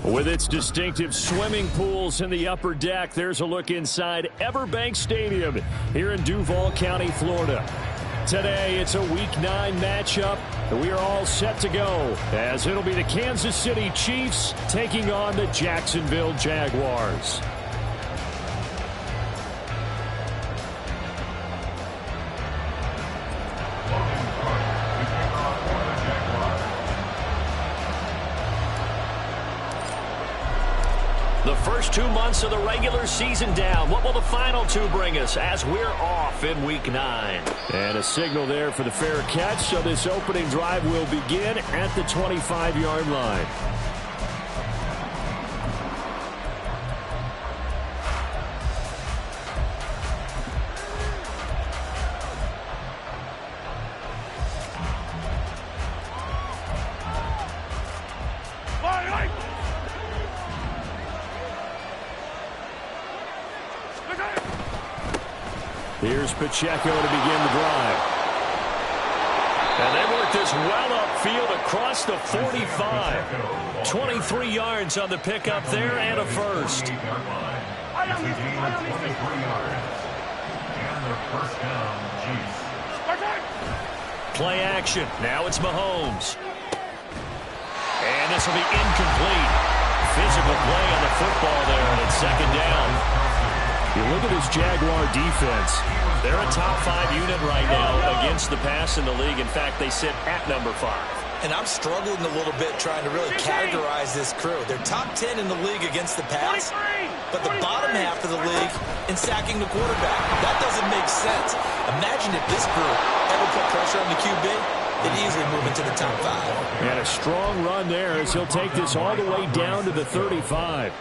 With its distinctive swimming pools in the upper deck, there's a look inside Everbank Stadium here in Duval County, Florida. Today, it's a Week 9 matchup, and we are all set to go, as it'll be the Kansas City Chiefs taking on the Jacksonville Jaguars. The first 2 months of the regular season down. What will the final 2 bring us as we're off in Week 9? And a signal there for the fair catch, so this opening drive will begin at the 25-yard line. Here's Pacheco to begin the drive. And they work this well upfield across the 45. 23 yards on the pickup there and a first. Play action. Now it's Mahomes. And this will be incomplete. Physical play on the football there, and it's second down. You look at this Jaguar defense. They're a top 5 unit right now against the pass in the league. In fact, they sit at number 5. And I'm struggling a little bit trying to really categorize this crew. They're top 10 in the league against the pass, but the bottom half of the league in sacking the quarterback. That doesn't make sense. Imagine if this group ever put pressure on the QB. They'd easily move into the top 5. And a strong run there as he'll take this all the way down to the 35.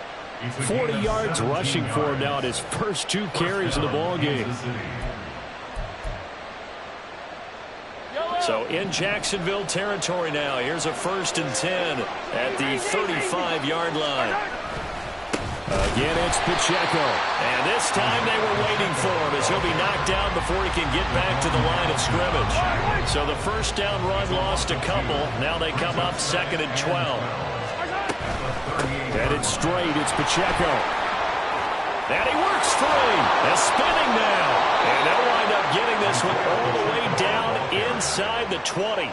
40 yards rushing for him now in his first 2 carries of the ball game. So in Jacksonville territory now. Here's a 1st and 10 at the 35-yard line. Again, it's Pacheco. And this time they were waiting for him as he'll be knocked down before he can get back to the line of scrimmage. So the first down run lost a couple. Now they come up 2nd and 12. Headed straight, it's Pacheco. And he works free. And spinning now. And they'll wind up getting this one all the way down inside the 20.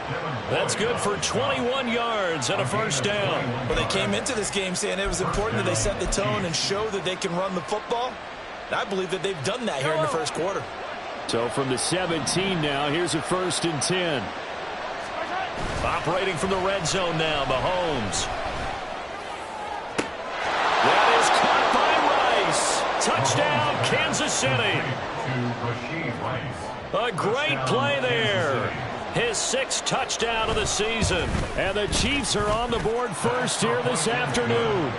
That's good for 21 yards and a first down. Well, they came into this game saying it was important that they set the tone and show that they can run the football. And I believe that they've done that here in the first quarter. So from the 17 now, here's a 1st and 10. Operating from the red zone now, Mahomes. That is caught by Rice. Touchdown, Kansas City. A great play there. His 6th touchdown of the season. And the Chiefs are on the board first here this afternoon.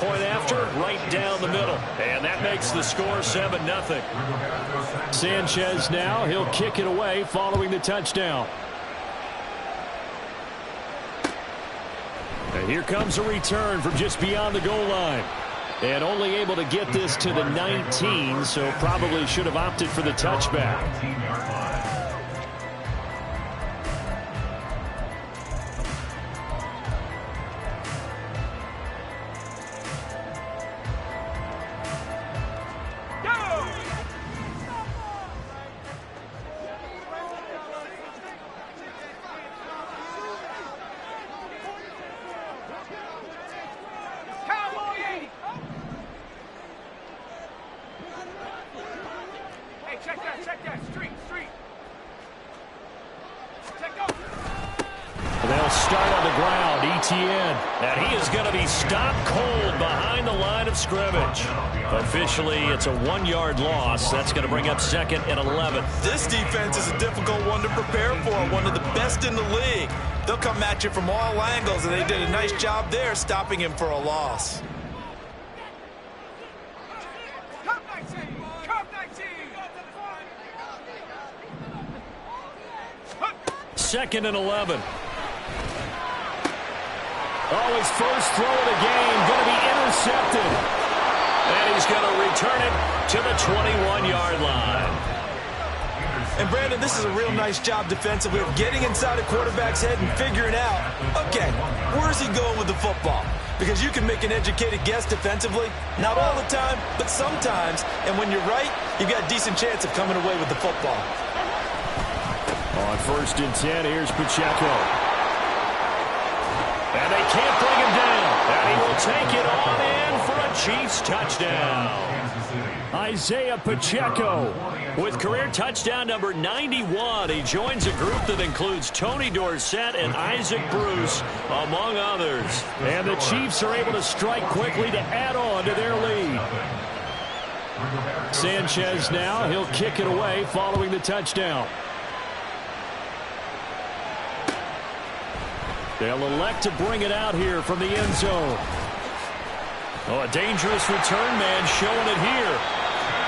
Point after, right down the middle. And that makes the score 7-0. Sanchez now, he'll kick it away following the touchdown. And here comes a return from just beyond the goal line. And only able to get this to the 19, so probably should have opted for the touchback. They'll start on the ground. Etienne. And he is going to be stopped cold behind the line of scrimmage. Officially, it's a 1-yard loss. That's going to bring up 2nd and 11. This defense is a difficult one to prepare for. One of the best in the league. They'll come at you from all angles, and they did a nice job there stopping him for a loss. Second and 11. Oh, his first throw of the game going to be intercepted. And he's going to return it to the 21-yard line. And, Brandon, this is a real nice job defensively of getting inside a quarterback's head and figuring out, okay, where's he going with the football? because you can make an educated guess defensively. Not all the time, but sometimes. And when you're right, you've got a decent chance of coming away with the football. On 1st and 10, here's Pacheco. And they can't bring him down. And he will take it on in for a Chiefs touchdown. Isaiah Pacheco with career touchdown number 91. He joins a group that includes Tony Dorsett and Isaac Bruce, among others. And the Chiefs are able to strike quickly to add on to their lead. Sanchez now, he'll kick it away following the touchdown. They'll elect to bring it out here from the end zone. Oh, a dangerous return man showing it here.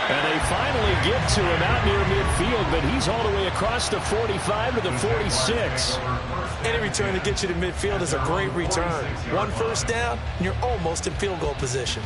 And they finally get to him out near midfield, but he's all the way across the 45 to the 46. Any return that gets you to midfield is a great return. 1 first down, and you're almost in field goal position.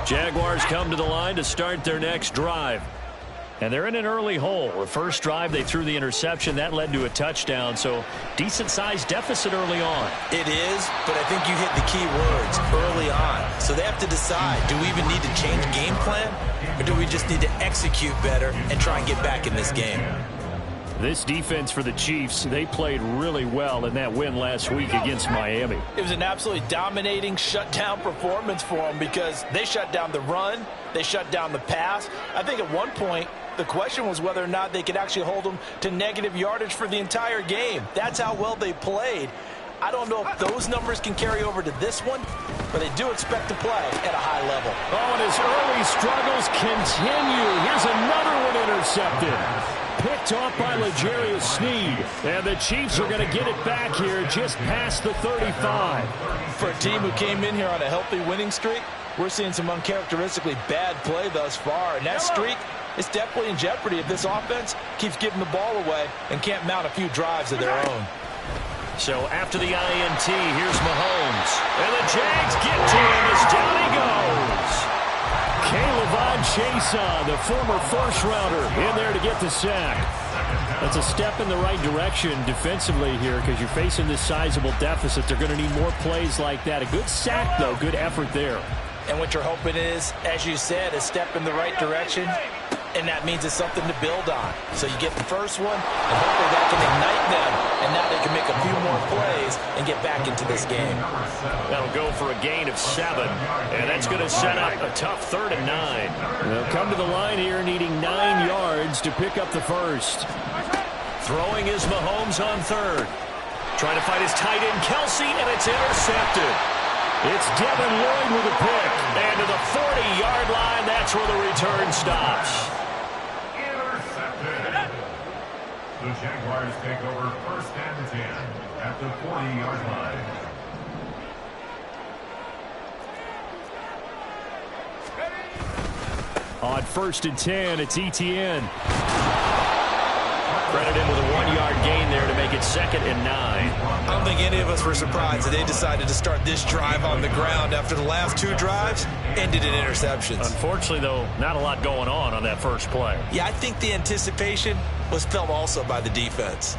Jaguars come to the line to start their next drive. And they're in an early hole. The first drive, they threw the interception. That led to a touchdown, so decent-sized deficit early on. It is, but I think you hit the key words, early on. So they have to decide, do we even need to change game plan, or do we just need to execute better and try and get back in this game? This defense for the Chiefs, they played really well in that win last week against Miami. It was an absolutely dominating shutdown performance for them because they shut down the run, they shut down the pass. I think at one point, the question was whether or not they could actually hold them to negative yardage for the entire game. That's how well they played. I don't know if those numbers can carry over to this one, but they do expect to play at a high level. Oh, and his early struggles continue. Here's another one intercepted. Picked off by L'Jarius Sneed. And the Chiefs are going to get it back here just past the 35. For a team who came in here on a healthy winning streak, we're seeing some uncharacteristically bad play thus far. And that streak is definitely in jeopardy if this offense keeps giving the ball away and can't mount a few drives of their own. So after the INT, here's Mahomes. And the Jags get to him as down he goes. K'Lavon Chaisson, the former first-rounder, in there to get the sack. That's a step in the right direction defensively here because you're facing this sizable deficit. They're going to need more plays like that. A good sack, though. Good effort there. And what you're hoping is, as you said, a step in the right direction, and that means it's something to build on. So you get the first one, and hopefully that can ignite them, and now they can make a few more plays and get back into this game. That'll go for a gain of 7, and that's going to set up a tough 3rd and 9. They'll come to the line here needing 9 yards to pick up the first. Throwing is Mahomes on 3rd. Trying to find his tight end, Kelsey, and it's intercepted. It's Devin Lloyd with a pick. And to the 40-yard line, that's where the return stops. Intercepted. The Jaguars take over 1st and 10 at the 40-yard line. On 1st and 10, it's Etienne. Credit him with a 1-yard gain there to make it 2nd and 9. I don't think any of us were surprised that they decided to start this drive on the ground after the last 2 drives ended in interceptions. Unfortunately, though, not a lot going on that first play. Yeah, I think the anticipation was felt also by the defense.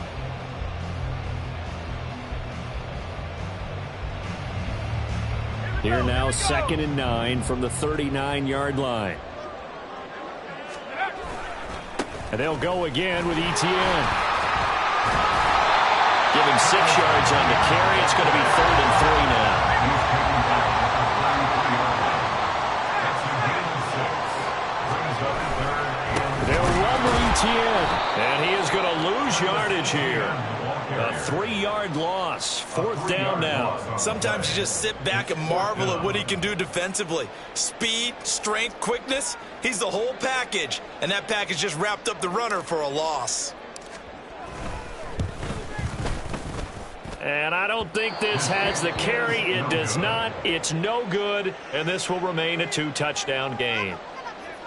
Here now, 2nd and 9 from the 39-yard line. And they'll go again with Etienne. Giving 6 yards on the carry. It's going to be 3rd and 3 now. They'll run with Etienne. And he is going to lose yardage here. A 3-yard loss. 4th down now. Sometimes you just sit back and marvel at what he can do defensively. Speed, strength, quickness. He's the whole package. And that package just wrapped up the runner for a loss. And I don't think this has the carry. It does not. It's no good. And this will remain a 2-touchdown game.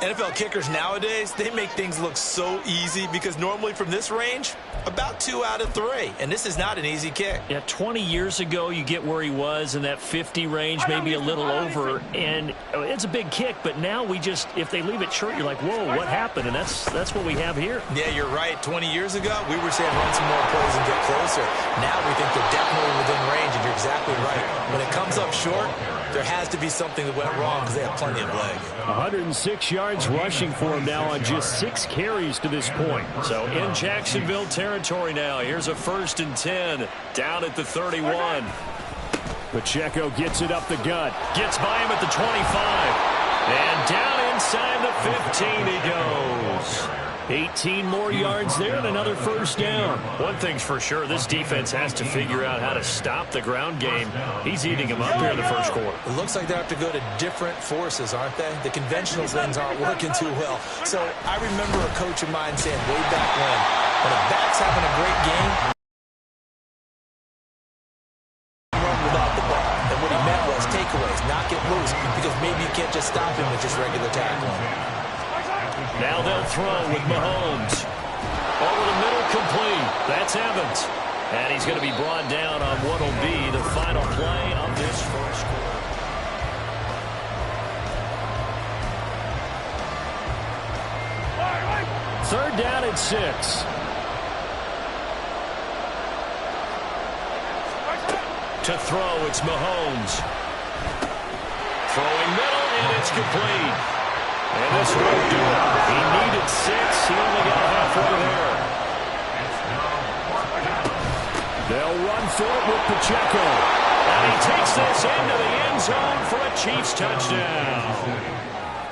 NFL kickers nowadays, they make things look so easy because normally from this range, about 2 out of 3. And this is not an easy kick. Yeah, 20 years ago, you get where he was in that 50 range, maybe a little over. And it's a big kick, but now we just, if they leave it short, you're like, whoa, what happened? And that's what we have here. Yeah, you're right. 20 years ago, we were saying run some more plays and get closer. Now we think they're definitely within range, and you're exactly right. When it comes up short, there has to be something that went wrong because they have plenty of leg. 106 yards rushing for him now on just 6 carries to this point. So in Jacksonville territory now. Here's a 1st and 10 down at the 31. Pacheco gets it up the gut. Gets by him at the 25. And down inside the 15 he goes. 18 more yards there and another 1st down. One thing's for sure, this defense has to figure out how to stop the ground game. He's eating them up here in the 1st quarter. It looks like they have to go to different forces, aren't they? The conventional things aren't working too well. So I remember a coach of mine saying way back when a back's having a great game, run without the ball. And what he meant was takeaways, not get loose, because maybe you can't just stop him with just regular tackling. Now they'll throw with Mahomes. Over the middle, complete. That's Evans. And he's going to be brought down on what will be the final play of this 1st quarter. Third down and 6. To throw, it's Mahomes. Throwing middle, and it's complete. And this won't do it. He needed 6. He only got halfway there. They'll run for it with Pacheco. And he takes this into the end zone for a Chiefs touchdown.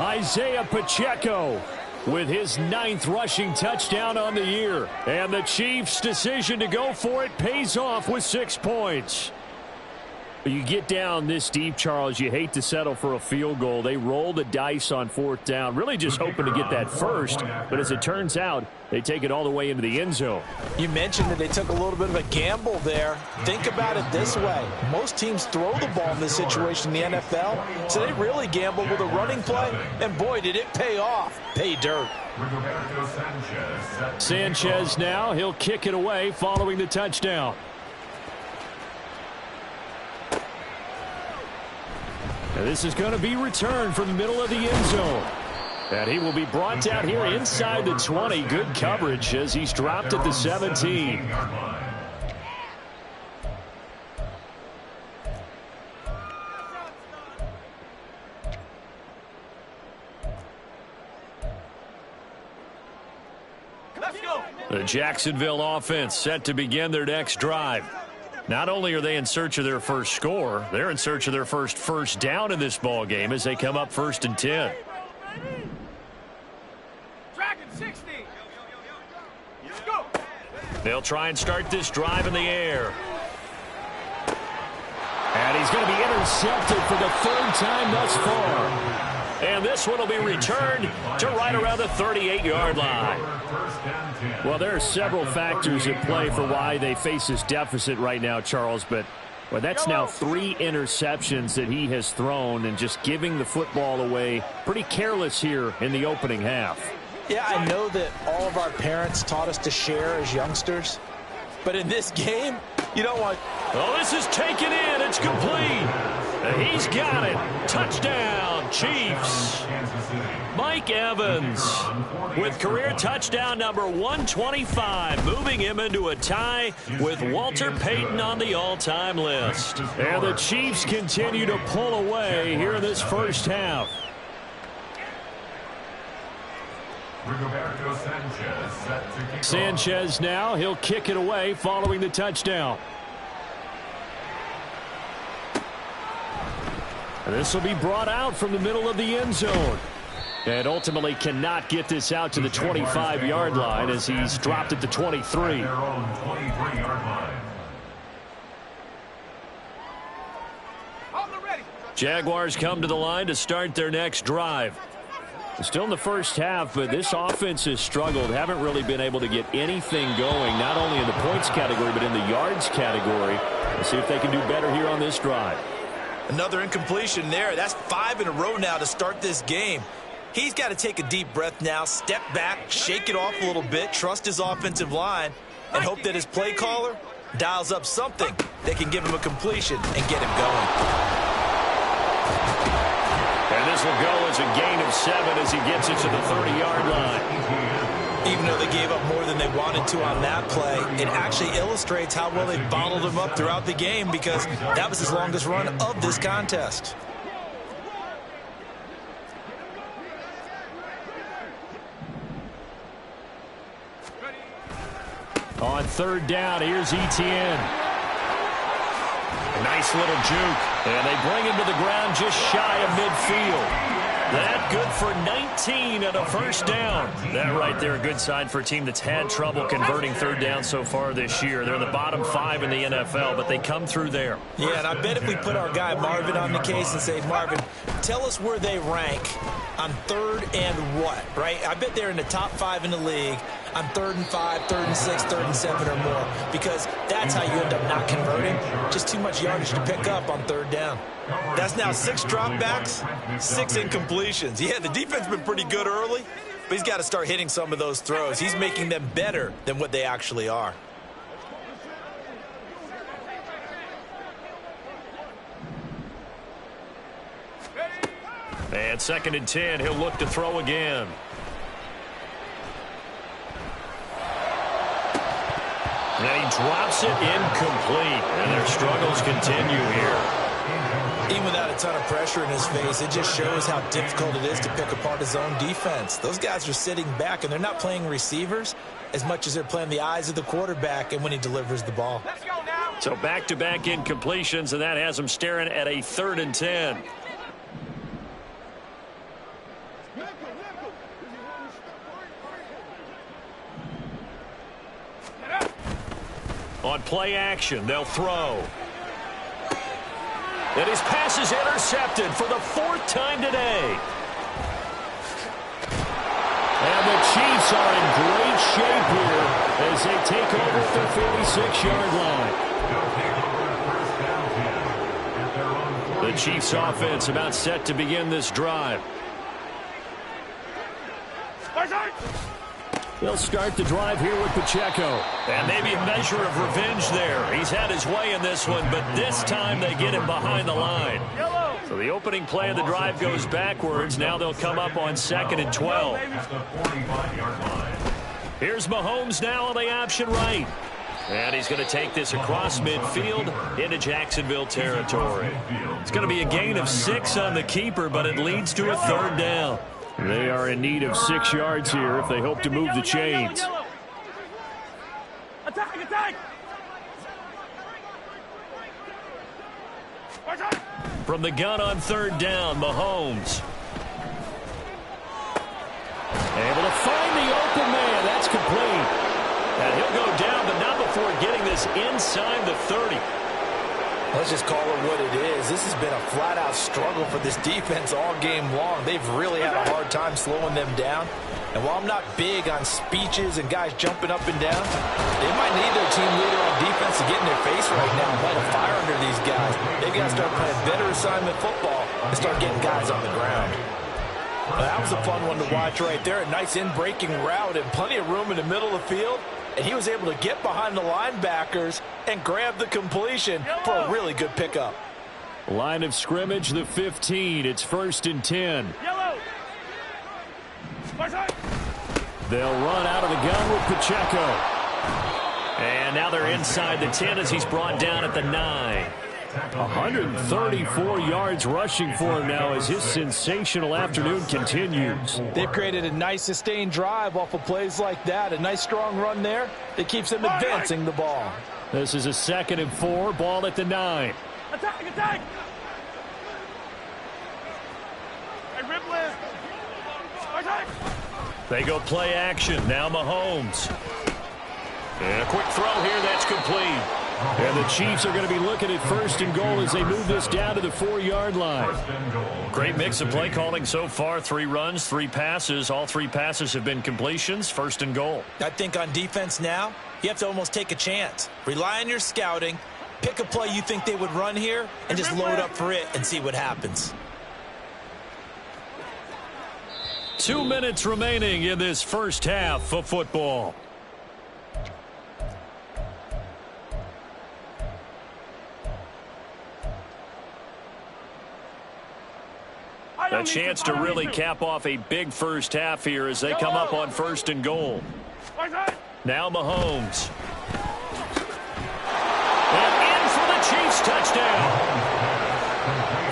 Isaiah Pacheco with his 9th rushing touchdown on the year. And the Chiefs' decision to go for it pays off with 6 points. You get down this deep, Charles, you hate to settle for a field goal. They roll the dice on 4th down, really just hoping to get that first. But as it turns out, they take it all the way into the end zone. You mentioned that they took a little bit of a gamble there. Think about it this way. Most teams throw the ball in this situation in the NFL, so they really gamble with a running play. And boy, did it pay off. Pay dirt. Sanchez now, he'll kick it away following the touchdown. And this is going to be returned from the middle of the end zone. And he will be brought down here inside the 20. Good coverage as he's dropped at the 17. Let's go. The Jacksonville offense set to begin their next drive. Not only are they in search of their first score, they're in search of their first down in this ball game as they come up 1st and 10. Dragon 60. Let's go. They'll try and start this drive in the air. And he's going to be intercepted for the 3rd time thus far. And this one will be returned to right around the 38-yard line. Well, there are several factors at play for why they face this deficit right now, Charles. But well, that's now 3 interceptions that he has thrown and just giving the football away. Pretty careless here in the opening half. Yeah, I know that all of our parents taught us to share as youngsters. But in this game, you don't want... Oh, this is taken in. It's complete. He's got it. Touchdown, Chiefs. Mike Evans with career touchdown number 125, moving him into a tie with Walter Payton on the all-time list. And the Chiefs continue to pull away here in this 1st half. Sanchez now, he'll kick it away following the touchdown. And this will be brought out from the middle of the end zone. And ultimately cannot get this out to the 25-yard line as he's dropped at the 23. Jaguars come to the line to start their next drive. Still in the 1st half, but this offense has struggled. Haven't really been able to get anything going, not only in the points category, but in the yards category. Let's see if they can do better here on this drive. Another incompletion there. That's 5 in a row now to start this game. He's got to take a deep breath now, step back, shake it off a little bit, trust his offensive line, and hope that his play caller dials up something that can give him a completion and get him going. And this will go as a gain of 7 as he gets it to the 30-yard line. Even though they gave up more than they wanted to on that play, it actually illustrates how well they bottled him up throughout the game because that was his longest run of this contest. On 3rd down, here's Etienne. Nice little juke. And they bring him to the ground just shy of midfield. That good for 19 and a 1st down. That right there, a good sign for a team that's had trouble converting 3rd down so far this year. They're in the bottom 5 in the NFL, but they come through there. Yeah, and I bet if we put our guy Marvin on the case and say, Marvin, tell us where they rank on 3rd and what, right? I bet they're in the top 5 in the league on 3rd and 5, 3rd and 6, 3rd and 7 or more, because that's how you end up not converting. Just too much yardage to pick up on 3rd down. That's now 6 dropbacks, 6 incompletions. Yeah, the defense has been pretty good early, but he's got to start hitting some of those throws. He's making them better than what they actually are. And 2nd and 10, he'll look to throw again. And then he drops it incomplete. And their struggles continue here. Even without a ton of pressure in his face, it just shows how difficult it is to pick apart his own defense. Those guys are sitting back, and they're not playing receivers as much as they're playing the eyes of the quarterback and when he delivers the ball. Let's go now. So back-to-back incompletions, and that has them staring at a 3rd and 10. On play action, they'll throw. And his pass is intercepted for the 4th time today. And the Chiefs are in great shape here as they take over at the 46-yard line. The Chiefs offense about set to begin this drive. They'll start the drive here with Pacheco. And maybe a measure of revenge there. He's had his way in this one, but this time they get him behind the line. So the opening play of the drive goes backwards. Now they'll come up on 2nd and 12. Here's Mahomes now on the option right. And he's going to take this across midfield into Jacksonville territory. It's going to be a gain of 6 on the keeper, but it leads to a 3rd down. They are in need of 6 yards here if they hope to move the chains. Attack, attack! From the gun on 3rd down, Mahomes. Able to find the open man. That's complete. And he'll go down, but not before getting this inside the 30. Let's just call it what it is. This has been a flat-out struggle for this defense all game long. They've really had a hard time slowing them down. And while I'm not big on speeches and guys jumping up and down, they might need their team leader on defense to get in their face right now and light a fire under these guys. They've got to start playing better assignment football and start getting guys on the ground. Well, that was a fun one to watch right there. A nice in-breaking route and plenty of room in the middle of the field. And he was able to get behind the linebackers and grab the completion for a really good pickup. Line of scrimmage, the 15. It's 1st and 10. They'll run out of the gun with Pacheco. And now they're inside the 10 as he's brought down at the 9. 134 yards rushing for him now as his sensational afternoon continues. They've created a nice sustained drive off of plays like that. A nice strong run there that keeps them advancing the ball. This is a 2nd and 4, ball at the 9. Attack, attack! Hey, Ripley! Attack! They go play action. Now Mahomes. And a quick throw here. That's complete. And the Chiefs are going to be looking at 1st and goal as they move this down to the 4-yard line. Great mix of play calling so far. 3 runs, 3 passes. All 3 passes have been completions. 1st and goal. I think on defense now, you have to almost take a chance. Rely on your scouting. Pick a play you think they would run here and just load up for it and see what happens. 2 minutes remaining in this first half of football. A chance to really cap off a big first half here as they come up on 1st and goal. Now Mahomes. And in for the Chiefs touchdown.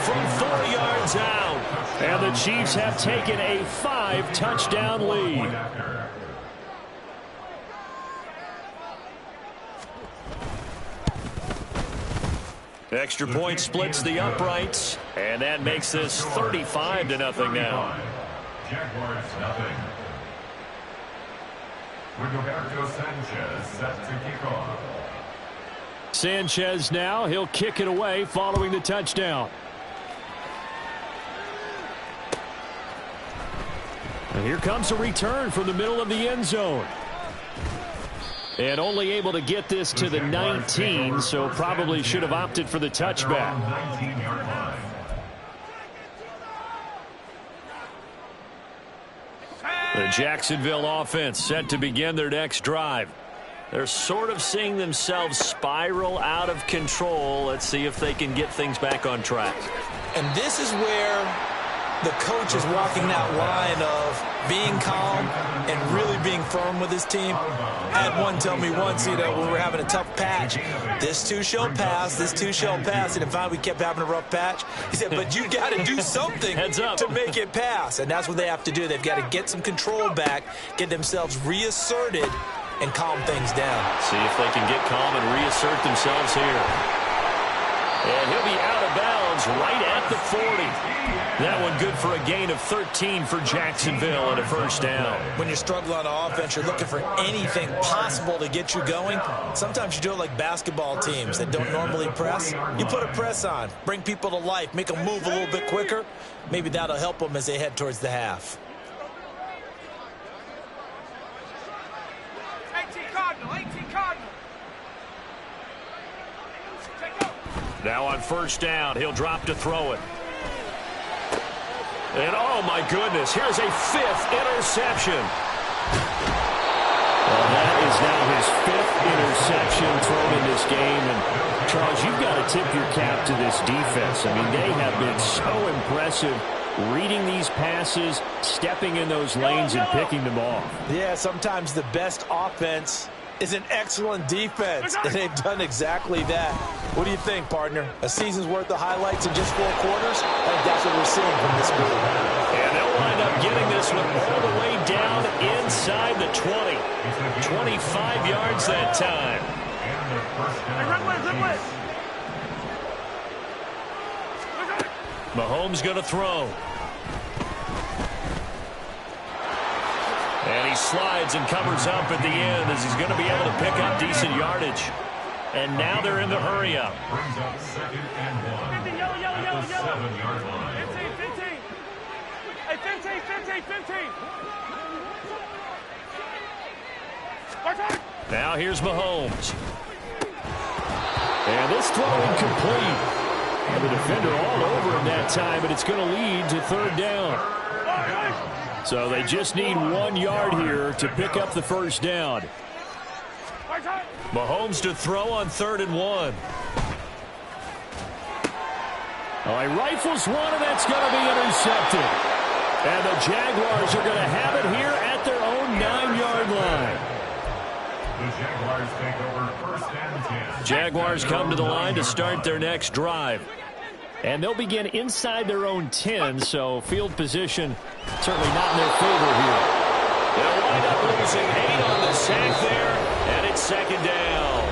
From 4 yards out. And the Chiefs have taken a 5-touchdown lead. Extra point splits the uprights, and that makes this 35-0 now. Jaguars nothing. Rigoberto Sanchez set to kick off. Sanchez now, he'll kick it away following the touchdown. And here comes a return from the middle of the end zone. And only able to get this to the 19, so probably should have opted for the touchback. The Jacksonville offense set to begin their next drive. They're sort of seeing themselves spiral out of control. Let's see if they can get things back on track. And this is where the coach is walking that line of being calm and really being firm with his team. I had one tell me once, when we were having a tough patch, this too shall pass, this too shall pass. And finally we kept having a rough patch. He said, but you got to do something to make it pass. And that's what they have to do. They've got to get some control back, get themselves reasserted, and calm things down. See if they can get calm and reassert themselves here. And he'll be out of bounds right at the 40. That one good for a gain of 13 for Jacksonville and a first down. When you're struggling on offense, you're looking for anything possible to get you going. Sometimes you do it like basketball teams that don't normally press. You put a press on, bring people to life, make them move a little bit quicker. Maybe that'll help them as they head towards the half. 18 Cardinal, 18 Cardinal. Now on first down, he'll drop to throw it. And oh my goodness, here's a 5th interception. Well, that is now his 5th interception thrown in this game. And Charles, you've got to tip your cap to this defense. I mean, they have been so impressive reading these passes, stepping in those lanes and picking them off. Yeah, sometimes the best offense is an excellent defense, and they've done exactly that. What do you think, partner? A season's worth of highlights in just 4 quarters? I think that's what we're seeing from this group. And they'll wind up getting this one all the way down inside the 20. 25 yards that time. Mahomes going to throw. And he slides and covers up at the end as he's going to be able to pick up decent yardage. And now they're in the hurry up. Brings up 2nd and 1 at the 7-yard line. 15. Hey, 15. Now here's Mahomes. And this throw incomplete. And the defender all over him that time, but it's going to lead to 3rd down. So they just need 1 yard here to pick up the first down. Mahomes to throw on 3rd and 1. Oh, he rifles one, and that's going to be intercepted. And the Jaguars are going to have it here at their own 9-yard line. The Jaguars take over 1st and 10. Jaguars come to the line to start their next drive. And they'll begin inside their own 10, so field position certainly not in their favor here. They'll wind up losing 8 on the sack there, and it's 2nd down.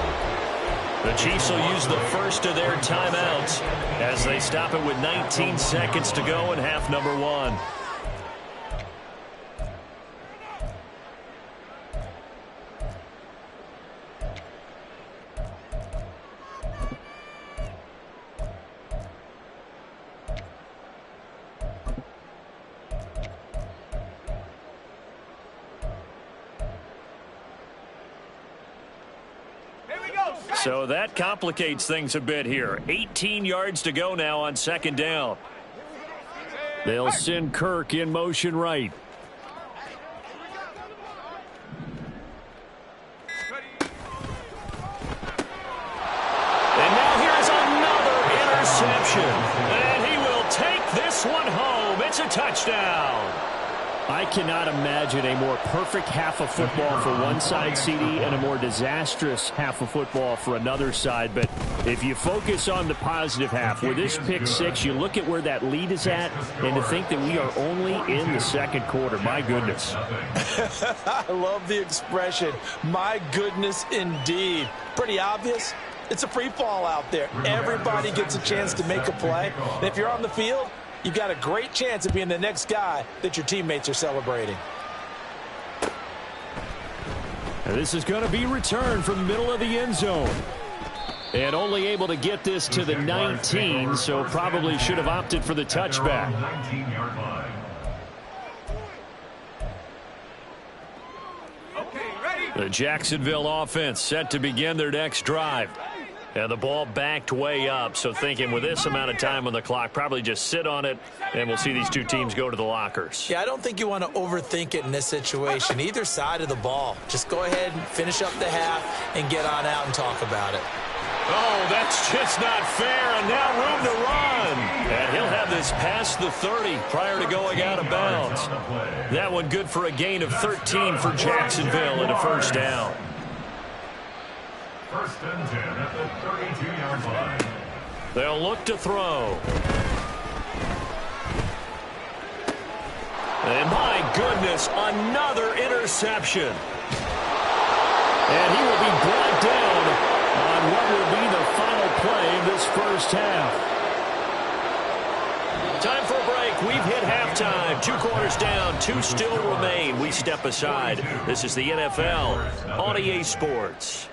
The Chiefs will use the first of their timeouts as they stop it with 19 seconds to go in half number 1. So that complicates things a bit here. 18 yards to go now on 2nd down. They'll send Kirk in motion right. touchdown. I cannot imagine a more perfect half of football for one side, CD, and a more disastrous half of football for another side. But if you focus on the positive half, with this pick six, you look at where that lead is at, and to think that we are only in the second quarter. My goodness. I love the expression, my goodness indeed. Pretty obvious. It's a free fall out there. Everybody gets a chance to make a play. And if you're on the field, you've got a great chance of being the next guy that your teammates are celebrating. And this is going to be returned from the middle of the end zone. And only able to get this to the 19, so probably should have opted for the touchback. The Jacksonville offense set to begin their next drive. And the ball backed way up, so thinking with this amount of time on the clock, probably just sit on it, and we'll see these two teams go to the lockers. Yeah, I don't think you want to overthink it in this situation. Either side of the ball. Just go ahead and finish up the half and get on out and talk about it. Oh, that's just not fair, and now room to run. And he'll have this past the 30 prior to going out of bounds. That one good for a gain of 13 for Jacksonville and a first down. First and 10 at the 32-yard line. They'll look to throw. And my goodness, another interception. And he will be brought down on what will be the final play of this first half. Time for a break. We've hit halftime. 2 quarters down, 2 still remain. We step aside. This is the NFL on EA Sports.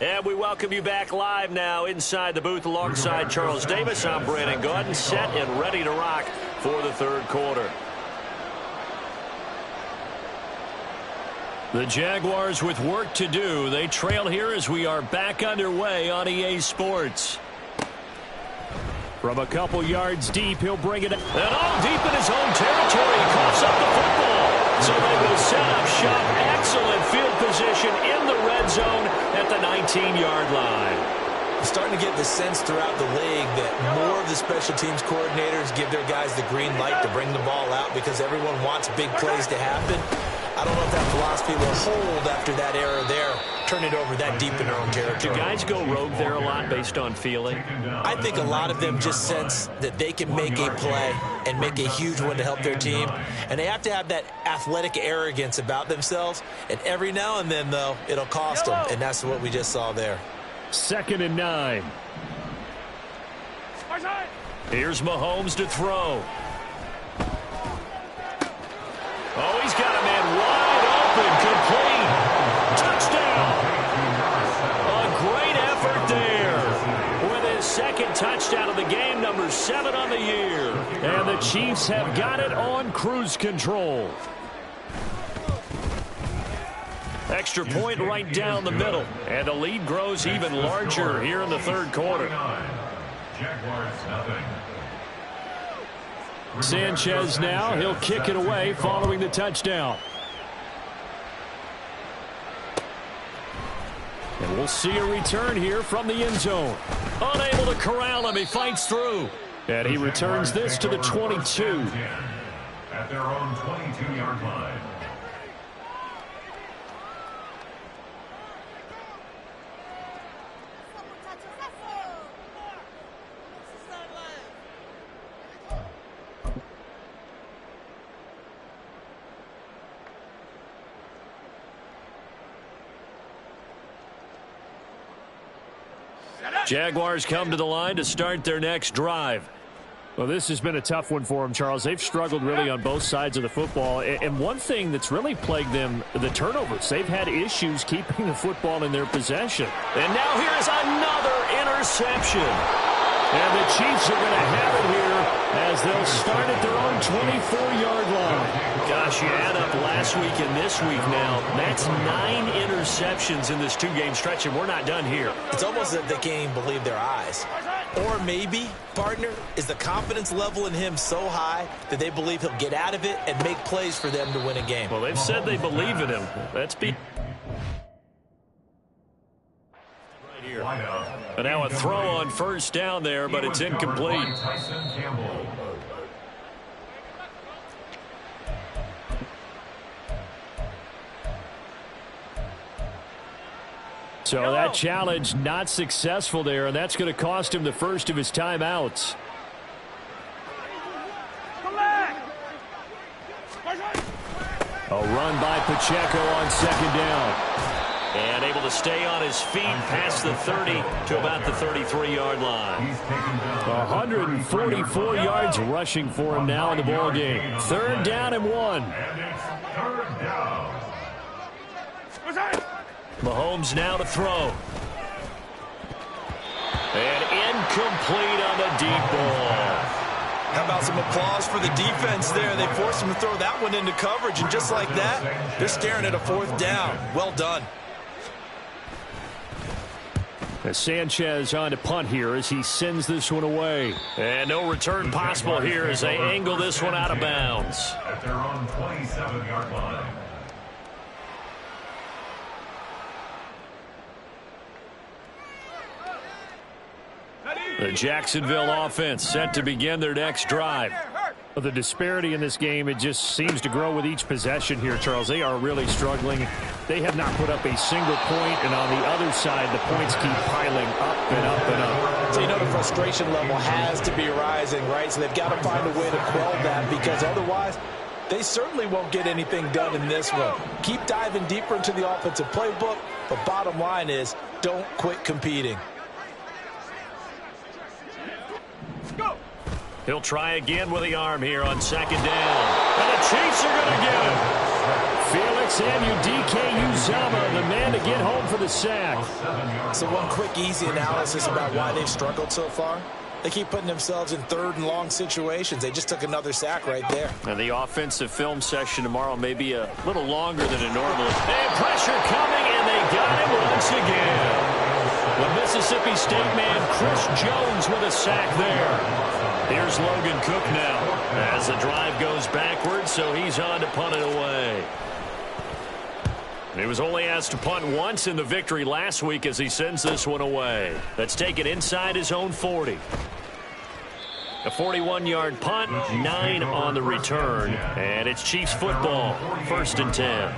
And we welcome you back live now inside the booth alongside Charles Davis. I'm Brandon Gaudin, set and ready to rock for the third quarter. The Jaguars with work to do. They trail here as we are back underway on EA Sports. From a couple yards deep, he'll bring it up. And all deep in his own territory. He coughs up the football. So they will set up shop. Excellent field position in the red zone at the 19-yard line. I'm starting to get the sense throughout the league that more of the special teams coordinators give their guys the green light to bring the ball out because everyone wants big plays to happen. I don't know if that philosophy will hold after that error there. Turn it over that deep in their own territory. Do guys go rogue there a lot based on feeling? I think a lot of them just sense that they can make a play and make a huge one to help their team. And they have to have that athletic arrogance about themselves. And every now and then, though, it'll cost them. And that's what we just saw there. 2nd and 9. Here's Mahomes to throw. Oh, he's got a man wide open, complete. Touchdown. A great effort there. With his second touchdown of the game, number 7 on the year. And the Chiefs have got it on cruise control. Extra point right down the middle. And the lead grows even larger here in the third quarter. Jaguars nothing. Sanchez now, he'll kick it away following the touchdown. And we'll see a return here from the end zone. Unable to corral him, he fights through. And he returns this to the 22. At their own 22-yard line. Jaguars come to the line to start their next drive. Well, this has been a tough one for them, Charles. They've struggled really on both sides of the football. And one thing that's really plagued them, the turnovers. They've had issues keeping the football in their possession. And now here's another interception. And the Chiefs are going to have it here as they'll start at their own 24-yard line. Gosh, you add up last week and this week now. That's 9 interceptions in this 2-game stretch, and we're not done here. It's almost as if they can't even believe their eyes. Or maybe, partner, is the confidence level in him so high that they believe he'll get out of it and make plays for them to win a game. Well, they've said they believe in him. That's be. And now a throw on first down there, but it's incomplete. So that challenge not successful there, and that's going to cost him the first of his timeouts. A run by Pacheco on second down. And able to stay on his feet past the 30 to about the 33-yard line. 144 yards rushing for him now in the ball game. 3rd down and 1. And it's 3rd down. Mahomes now to throw. And incomplete on the deep ball. How about some applause for the defense there? They forced him to throw that one into coverage, and just like that, they're staring at a 4th down. Well done. As Sanchez on to punt here as he sends this one away. And no return possible here as they angle this one out of bounds. At their own 27-yard line. The Jacksonville offense set to begin their next drive. The disparity in this game, it just seems to grow with each possession here, Charles. They are really struggling. They have not put up a single point, and on the other side, the points keep piling up and up and up. So you know the frustration level has to be rising, right? So they've got to find a way to quell that, because otherwise they certainly won't get anything done in this one. Keep diving deeper into the offensive playbook, but bottom line is don't quit competing. He'll try again with the arm here on second down. And the Chiefs are going to get him. Felix Anudike-Uzomah, the man to get home for the sack. So one quick, easy analysis about why they've struggled so far. They keep putting themselves in 3rd and long situations. They just took another sack right there. And the offensive film session tomorrow may be a little longer than it normally is. And pressure coming, and they got him once again. The Mississippi State man, Chris Jones, with a sack there. Here's Logan Cook now as the drive goes backwards, so he's on to punt it away. He was only asked to punt once in the victory last week as he sends this one away. That's taken inside his own 40. A 41-yard punt, 9 on the return, and it's Chiefs football, 1st and 10.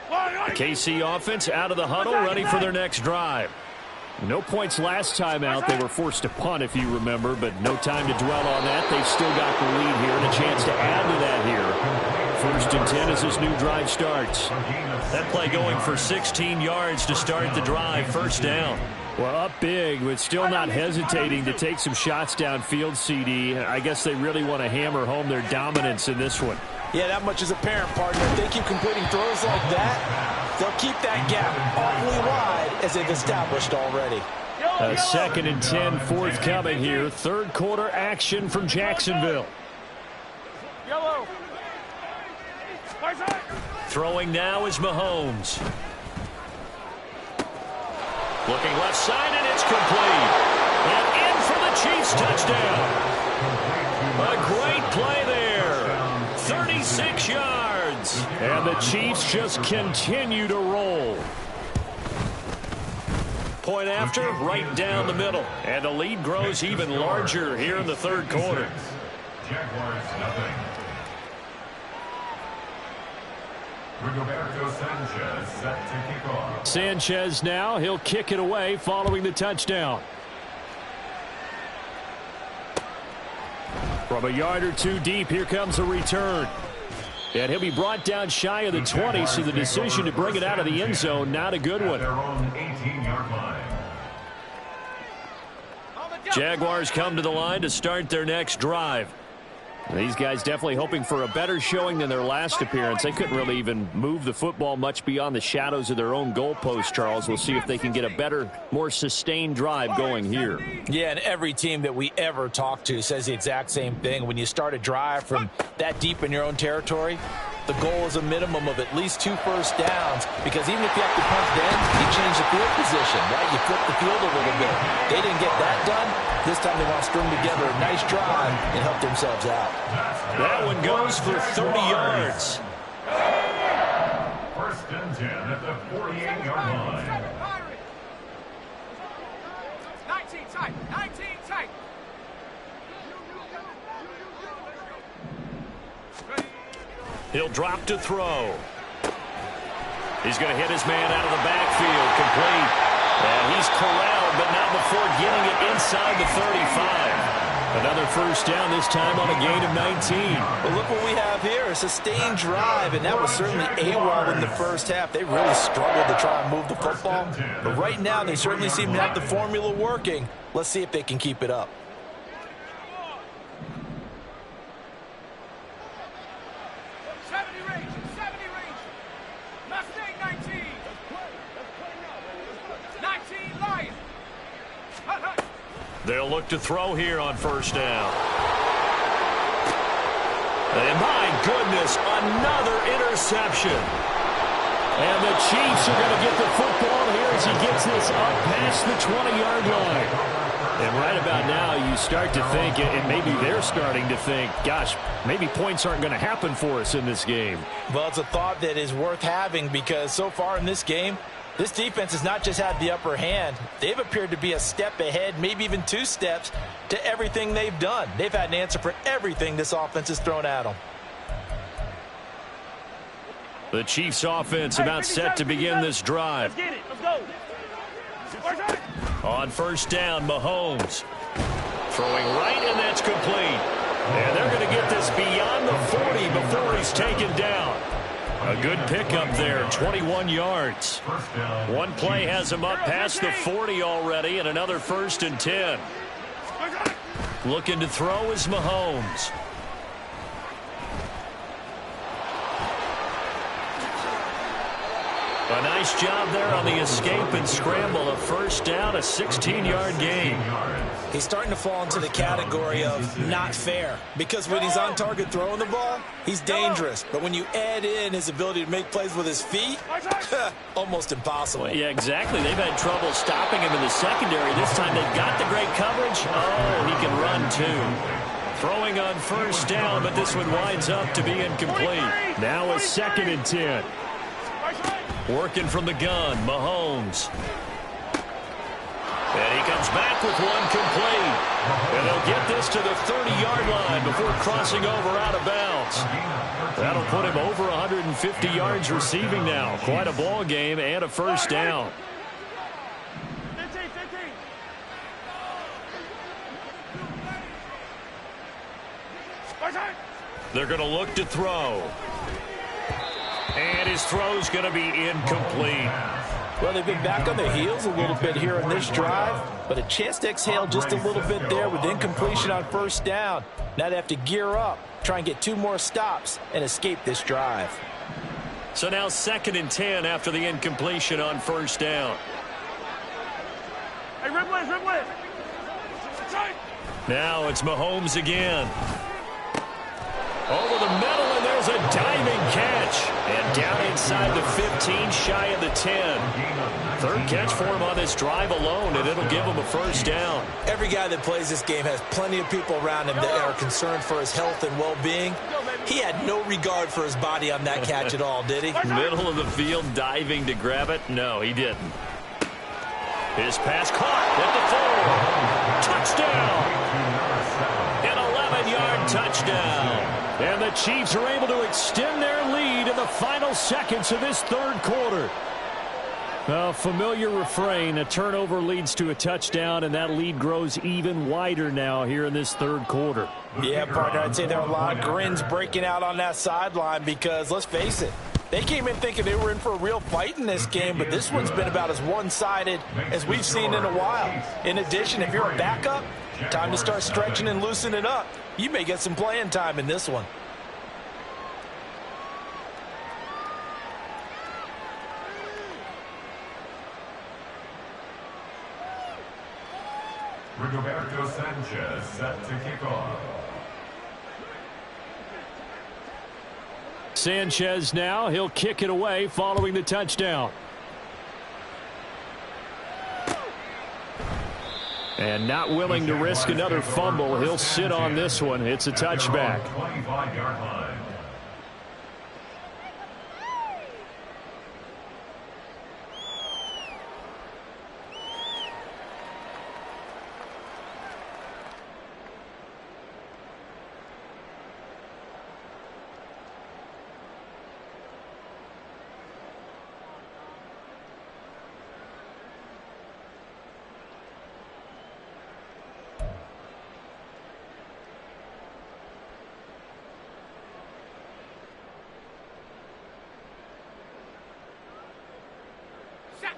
The KC offense out of the huddle, ready for their next drive. No points last time out. They were forced to punt, if you remember, but no time to dwell on that. They've still got the lead here and a chance to add to that here. 1st and 10 as this new drive starts. That play going for 16 yards to start the drive. 1st down. Well, up big, but still not hesitating to take some shots downfield, CD. I guess they really want to hammer home their dominance in this one. Yeah, that much is apparent, partner. If they keep completing throws like that, they'll keep that gap awfully wide as they've established already. A 2nd and 10 forthcoming here. 3rd quarter action from Jacksonville. Throwing now is Mahomes. Looking left side, and it's complete. And in for the Chiefs touchdown. A great play there. 36 yards. And the Chiefs just continue to roll. Point after, right down the middle. And the lead grows even larger here in the 3rd quarter. Jaguars nothing. Rigoberto Sanchez set to kick off. Sanchez now, he'll kick it away following the touchdown. From a yard or two deep, here comes a return. And he'll be brought down shy of the 20, so the decision to bring it out of the end zone, not a good one. Their own 18-yard line. Jaguars come to the line to start their next drive. These guys definitely hoping for a better showing than their last appearance. They couldn't really even move the football much beyond the shadows of their own goalpost, Charles. We'll see if they can get a better, more sustained drive going here. Yeah, and every team that we ever talk to says the exact same thing. When you start a drive from that deep in your own territory, the goal is a minimum of at least 2 first downs, because even if you have to punt then, you change the field position, right? You flip the field a little bit. They didn't get that done. This time they want to string together a nice drive and help themselves out. That one goes for 30 yards. First and 10 at the 48-yard line. 19 tight. 19 tight. He'll drop to throw. He's going to hit his man out of the backfield. Complete. And he's corralled, but not before getting it inside the 35. Another first down, this time on a gain of 19. But look what we have here, a sustained drive, and that was certainly AWOL in the first half. They really struggled to try and move the football. But right now, they certainly seem to have the formula working. Let's see if they can keep it up. They'll look to throw here on first down. And my goodness, another interception. And the Chiefs are going to get the football here as he gets this up past the 20-yard line. And right about now, you start to think, and maybe they're starting to think, gosh, maybe points aren't going to happen for us in this game. Well, it's a thought that is worth having, because so far in this game, this defense has not just had the upper hand. They've appeared to be a step ahead, maybe even 2 steps, to everything they've done. They've had an answer for everything this offense has thrown at them. The Chiefs offense about set to begin this drive. Let's get it. Let's go. On first down, Mahomes throwing right, and that's complete. And they're going to get this beyond the 40 before he's taken down. A good pickup there, 21 yards. One play has him up past the 40 already, and another first and 10. Looking to throw is Mahomes. A nice job there on the escape and scramble. A first down, a 16-yard gain. He's starting to fall into the category of not fair, because when he's on target throwing the ball, he's dangerous. But when you add in his ability to make plays with his feet, almost impossible. Well, yeah, exactly. They've had trouble stopping him in the secondary. This time they've got the great coverage. Oh, he can run too. Throwing on first down, but this one winds up to be incomplete. Now a 2nd and 10. Working from the gun, Mahomes. And he comes back with one complete. And they'll get this to the 30-yard line before crossing over out of bounds. That'll put him over 150 yards receiving now. Quite a ball game and a first down. 15. They're going to look to throw. And his throw's going to be incomplete. Well, they've been back on their heels a little bit here in this drive, but a chance to exhale just a little bit there with incompletion on first down. Now they have to gear up, try and get 2 more stops, and escape this drive. So now 2nd and 10 after the incompletion on first down. Hey, rip blitz. Now it's Mahomes again. Over the middle, and there's a diving catch. And down inside the 15, shy of the 10. 3rd catch for him on this drive alone, and it'll give him a first down. Every guy that plays this game has plenty of people around him that are concerned for his health and well-being. He had no regard for his body on that catch at all, did he? Middle of the field, diving to grab it. No, he didn't. His pass caught at the 4. Touchdown! An 11-yard touchdown. And the Chiefs are able to extend their lead in the final seconds of this 3rd quarter. A familiar refrain, a turnover leads to a touchdown, and that lead grows even wider now here in this 3rd quarter. Yeah, partner, I'd say there are a lot of grins breaking out on that sideline because, let's face it, they came in thinking they were in for a real fight in this game, but this one's been about as one-sided as we've seen in a while. In addition, if you're a backup, Time to start stretching and loosening up. You may get some playing time in this one. Rigoberto Sanchez set to kick off. Sanchez now, he'll kick it away following the touchdown. And not willing to risk another fumble, he'll sit on this one. It's a touchback. 25-yard line.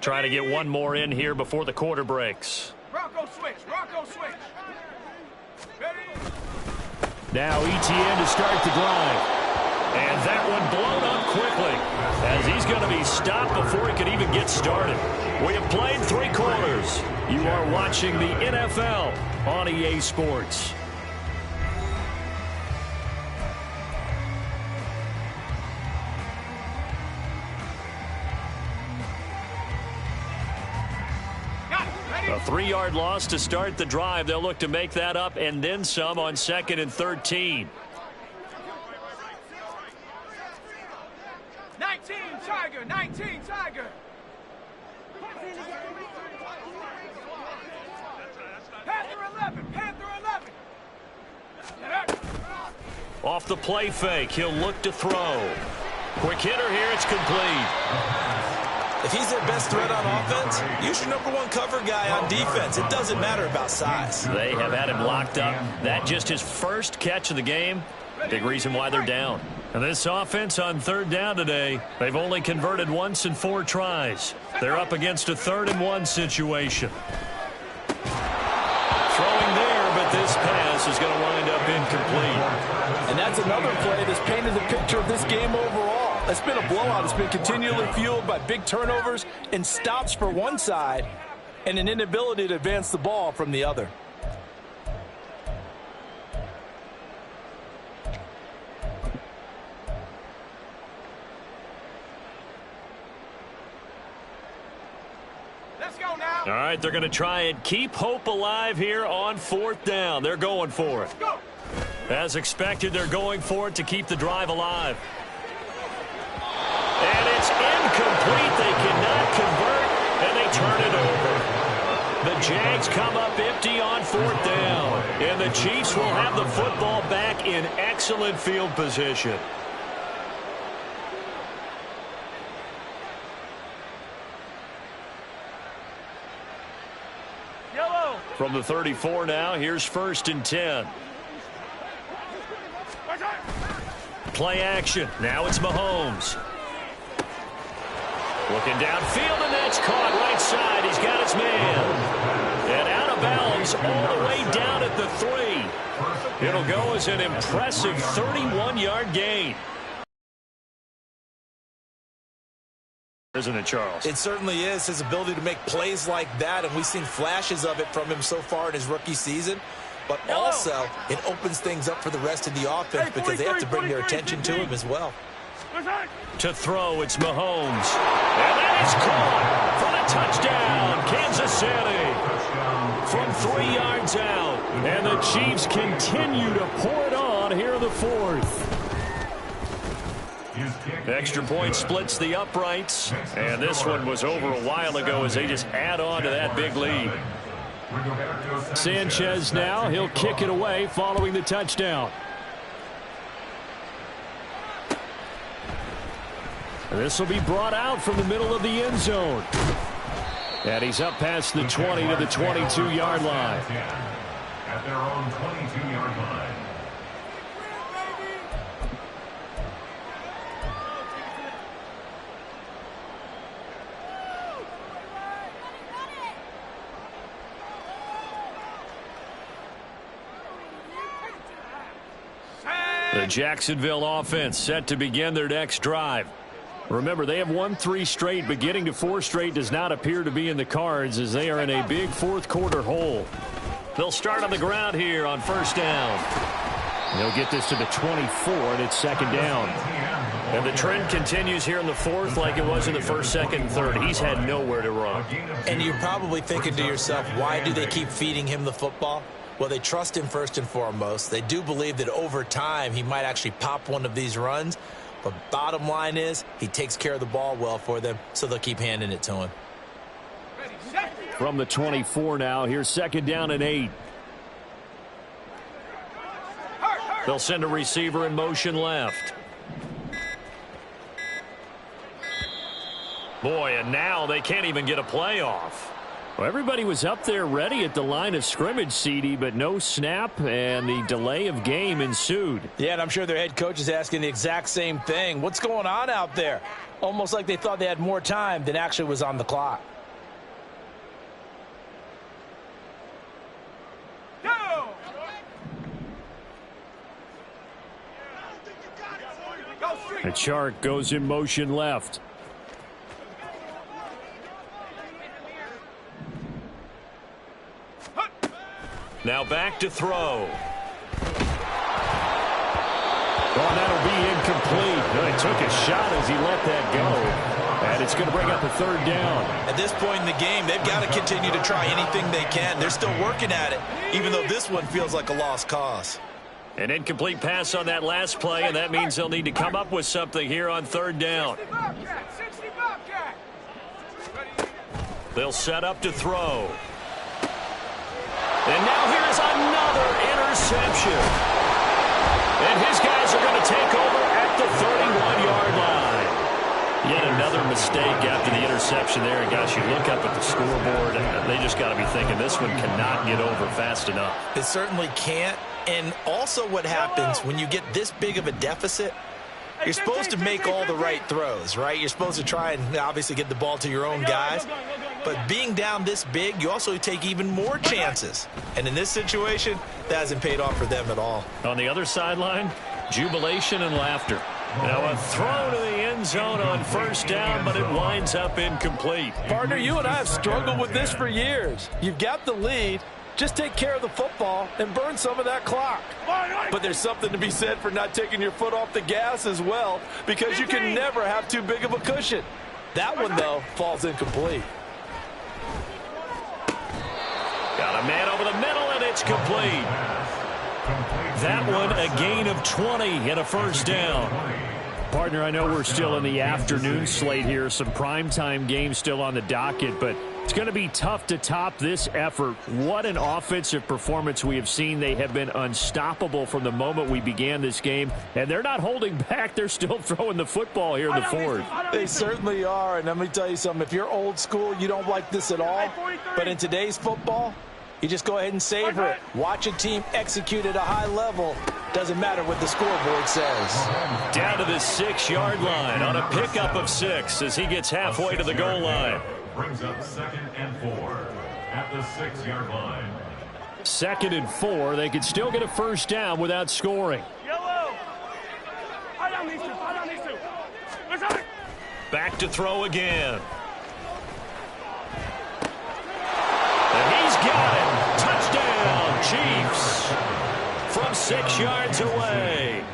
Trying to get one more in here before the quarter breaks. Rocco switch. Rocco switch. Ready? Now ETN to start the drive. And that one blown up quickly as he's going to be stopped before he could even get started. We have played 3 quarters. You are watching the NFL on EA Sports. A 3-yard loss to start the drive. They'll look to make that up and then some on 2nd and 13. 19 Tiger. 19 Tiger. Panther 11. Panther 11. Off the play fake, he'll look to throw. Quick hitter here, it's complete. If he's their best threat on offense, use your #1 cover guy on defense. It doesn't matter about size. They have had him locked up. That just his first catch of the game. Big reason why they're down. And this offense on 3rd down today, they've only converted once in 4 tries. They're up against a 3rd and 1 situation. Throwing there, but this pass is going to wind up incomplete. And that's another play that's painted the picture of this game overall. It's been a blowout. It's been continually fueled by big turnovers and stops for one side and an inability to advance the ball from the other. Let's go now. All right, they're going to try and keep hope alive here on 4th down. They're going for it. Go. As expected, they're going for it to keep the drive alive. And it's incomplete. They cannot convert, and they turn it over. The Jags come up empty on 4th down, and the Chiefs will have the football back in excellent field position. Yellow. From the 34 now, here's 1st and 10. Play action. Now it's Mahomes. Looking downfield, and that's caught right side. He's got his man. And out of bounds all the way down at the 3. It'll go as an impressive 31-yard gain. Isn't it, Charles? It certainly is. His ability to make plays like that, and we've seen flashes of it from him so far in his rookie season. But also, it opens things up for the rest of the offense because they have to bring their attention to him as well. To throw, it's Mahomes. And that is caught for the touchdown, Kansas City. From 3 yards out. And the Chiefs continue to pour it on here in the 4th. Extra point splits the uprights. And this one was over a while ago as they just add on to that big lead. Sanchez now, he'll kick it away following the touchdown. This will be brought out from the middle of the end zone. And he's up past the 20 to the 22-yard line. At their own 22-yard line. The Jacksonville offense set to begin their next drive. Remember, they have won 3 straight, but getting to 4 straight does not appear to be in the cards as they are in a big fourth quarter hole. They'll start on the ground here on first down. They'll get this to the 24, and it's second down. And the trend continues here in the fourth like it was in the first, second, and third. He's had nowhere to run. And you're probably thinking to yourself, why do they keep feeding him the football? Well, they trust him first and foremost. They do believe that over time he might actually pop one of these runs. But bottom line is he takes care of the ball well for them, so they'll keep handing it to him. From the 24 now, here's second down and 8. They'll send a receiver in motion left. Boy, and now they can't even get a play off. Well, everybody was up there ready at the line of scrimmage, CD, but no snap, and the delay of game ensued. Yeah, and I'm sure their head coach is asking the exact same thing. What's going on out there? Almost like they thought they had more time than actually was on the clock. The Chark goes in motion left. Now back to throw. Oh, that'll be incomplete. No, he took a shot as he let that go. And it's going to bring up a third down. At this point in the game, they've got to continue to try anything they can. They're still working at it, even though this one feels like a lost cause. An incomplete pass on that last play, and that means they'll need to come up with something here on third down. They'll set up to throw. And now here's another interception. And his guys are going to take over at the 31-yard line. Yet another mistake after the interception there. And, gosh, you look up at the scoreboard, and they just got to be thinking this one cannot get over fast enough. It certainly can't. And also what happens when you get this big of a deficit, you're supposed to make all the right throws, right? You're supposed to try and obviously get the ball to your own guys. But being down this big, you also take even more chances. And in this situation, that hasn't paid off for them at all. On the other sideline, jubilation and laughter. Now a throw to the end zone on first down, but it winds up incomplete. Partner, you and I have struggled with this for years. You've got the lead. Just take care of the football and burn some of that clock. But there's something to be said for not taking your foot off the gas as well, because you can never have too big of a cushion. That one, though, falls incomplete. Got a man over the middle, and it's complete. That one a gain of 20 and a first down. Partner, I know we're still in the afternoon slate here. Some primetime games still on the docket, but it's going to be tough to top this effort. What an offensive performance we have seen. They have been unstoppable from the moment we began this game, and they're not holding back. They're still throwing the football here in the fourth. They certainly are, and let me tell you something. If you're old school, you don't like this at all. But in today's football, you just go ahead and savor it. Watch a team execute at a high level. Doesn't matter what the scoreboard says. Down to the 6-yard line on a pickup of 6 as he gets halfway to the goal line. Brings up 2nd and 4 at the 6-yard line. 2nd and 4. They could still get a first down without scoring. Back to throw again. And he's got it. Touchdown, Chiefs. From 6 yards away.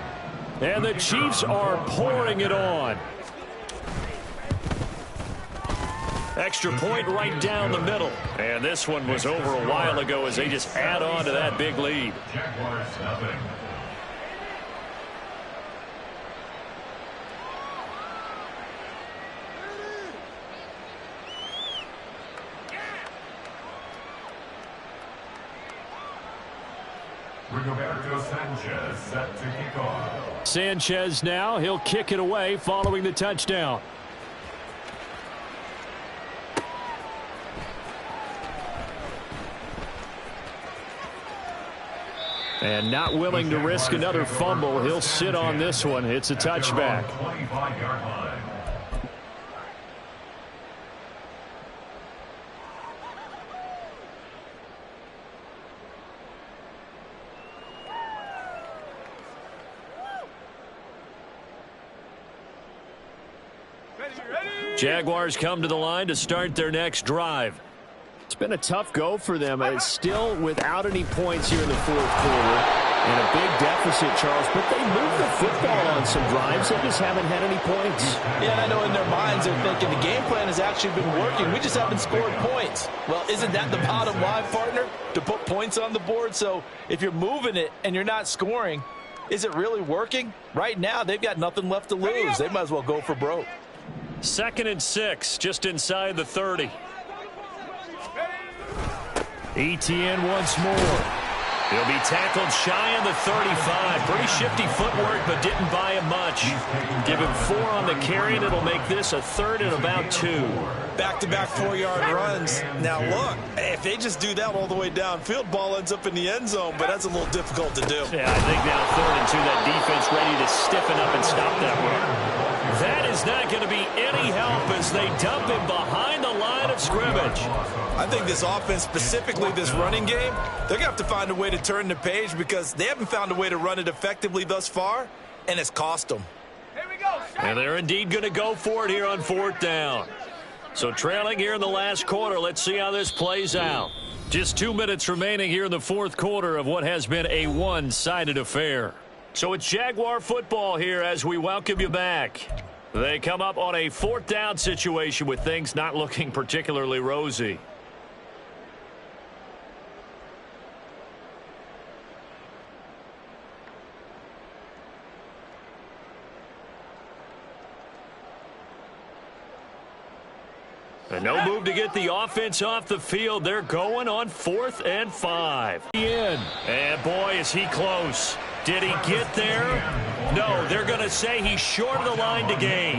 And the Chiefs are pouring it on. Extra point right down the middle. And this one was over a while ago as they just add on to that big lead. Jaguars nothing. Rigoberto Sanchez set to kick off. Sanchez now, he'll kick it away following the touchdown. And not willing to risk another fumble, he'll sit on this one. It's a touchback. 25-yard line. Jaguars come to the line to start their next drive. It's been a tough go for them. It's still without any points here in the fourth quarter. And a big deficit, Charles. But they moved the football on some drives. They just haven't had any points. Yeah, I know in their minds they're thinking the game plan has actually been working. We just haven't scored points. Well, isn't that the bottom line, partner? To put points on the board? So if you're moving it and you're not scoring, is it really working? Right now, they've got nothing left to lose. They might as well go for broke. 2nd and 6, just inside the 30. Etienne once more. He'll be tackled shy of the 35. Pretty shifty footwork, but didn't buy him much. Give him 4 on the carry, and it'll make this a 3rd and about 2. Back-to-back 4-yard runs. Now, look, if they just do that all the way downfield, ball ends up in the end zone, but that's a little difficult to do. Yeah, I think now 3rd and 2, that defense ready to stiffen up and stop that run. That is not going to be any help as they dump him behind the line of scrimmage. I think this offense, specifically this running game, they're going to have to find a way to turn the page because they haven't found a way to run it effectively thus far, and it's cost them. Here we go. And they're indeed going to go for it here on 4th down. So trailing here in the last quarter, let's see how this plays out. Just 2 minutes remaining here in the fourth quarter of what has been a one-sided affair. So it's Jaguar football here as we welcome you back. They come up on a 4th down situation with things not looking particularly rosy. And no move to get the offense off the field. They're going on 4th and 5. And boy, is he close. Did he get there? No, they're going to say he's short of the line to gain.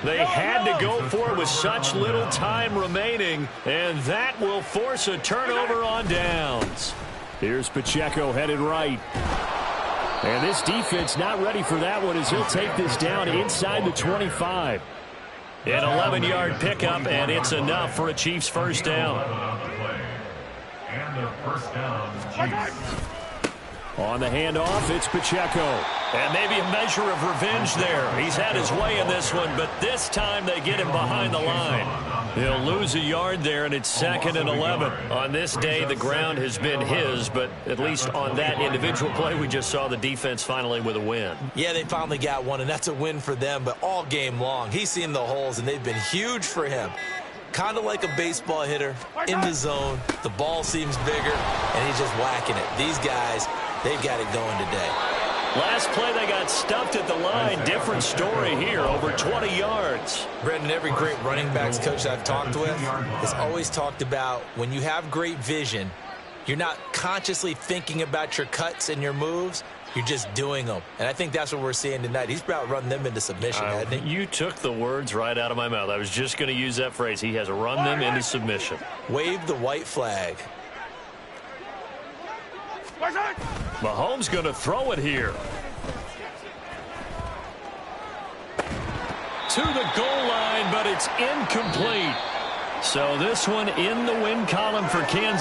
They had to go for it with such little time remaining, and that will force a turnover on downs. Here's Pacheco headed right. And this defense not ready for that one as he'll take this down inside the 25. An 11-yard pickup, and it's enough for a Chiefs first down. And the first down, Chiefs. On the handoff, it's Pacheco. And maybe a measure of revenge there. He's had his way in this one, but this time they get him behind the line. He'll lose a yard there, and it's 2nd and 11. On this day, the ground has been his, but at least on that individual play, we just saw the defense finally with a win. Yeah, they finally got one, and that's a win for them, but all game long, he's seen the holes, and they've been huge for him. Kind of like a baseball hitter in the zone. The ball seems bigger, and he's just whacking it. These guys, they've got it going today. Last play, they got stuffed at the line. Different story here, over 20 yards. Brendan, every great running backs coach I've talked with has always talked about when you have great vision, you're not consciously thinking about your cuts and your moves. You're just doing them. And I think that's what we're seeing tonight. He's about running them into submission, hasn't he? You took the words right out of my mouth. I was just going to use that phrase. He has run them into submission. Wave the white flag. Mahomes going to throw it here. To the goal line, but it's incomplete. So this one in the win column for Kansas.